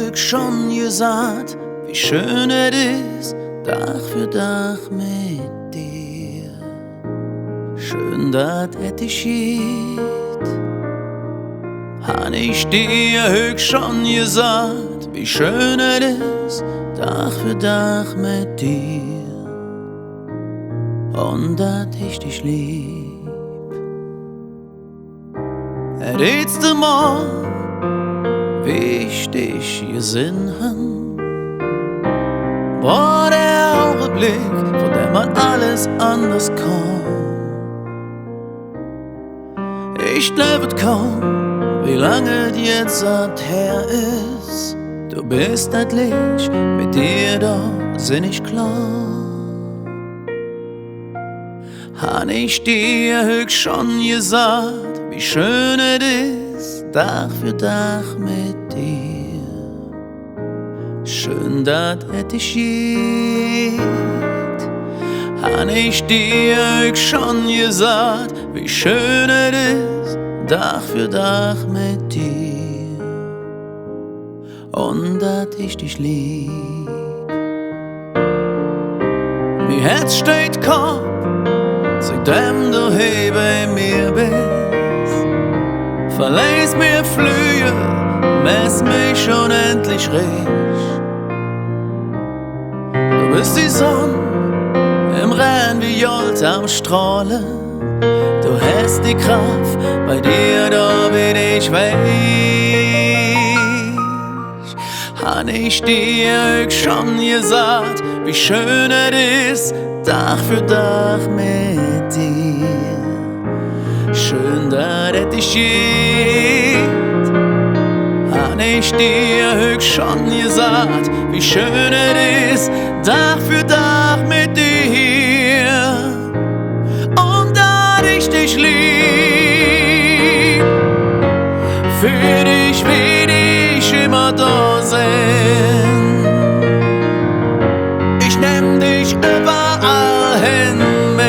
heute schon gesagt, wie schön es ist, Tag für Tag mit dir. Schön, dass ich geht. Han ich dir heute schon gesagt, wie schön es ist, Tag für Tag mit dir. Und dass ich dich lieb. Redst du mal, wie ich dich gesehen hab? War der Augenblick, von dem man alles anders kann. Ich glaube kaum, wie lange es jetzt her ist. Du bist das Licht, mit dir da sind ich klar. Han ich dir heute schon gesagt, wie schön es ist, Tag für Tag mit dir. Schön, dass ich geht. Han ich dir heute schon gesagt, wie schön es ist, Tag für Tag mit dir. Und dass ich dich lieb. Mein Herz steht Kopf, seitdem du hier bei mir bist. Verleihst mir Flüge, mess mich unendlich reich. Du bist die Sonne im Rhein wie Jolt am Strahlen. Du hast die Kraft, bei dir da bin ich weich. Han ich dir heute schon gesagt, wie schön es ist, Tag für Tag mit dir. Schön, dass ich geht. Han ich dir heute schon gesagt, wie schön es ist, Tag für Tag mit dir. Und dass ich dich lieb. Für dich will ich immer da sein. Ich nehm dich überall hin mit.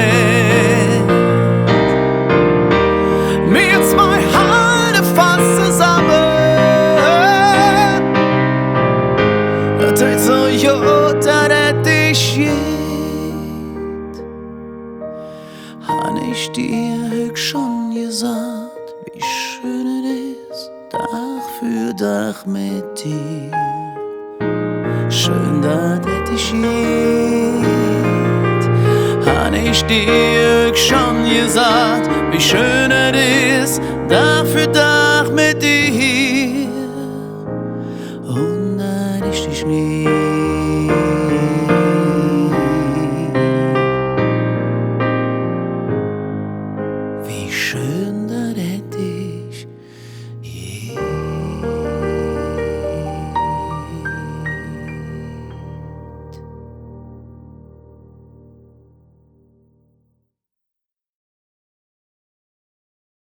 Wir zwei halten fast zusammen. Das ist so gut, dass ich geht. Han ich dir heute schon gesagt, wie schön es ist, Tag für Tag mit dir. Schön, dass ich geht. Han ich dir schon gesagt, wie schön es ist, Tag für Tag mit dir.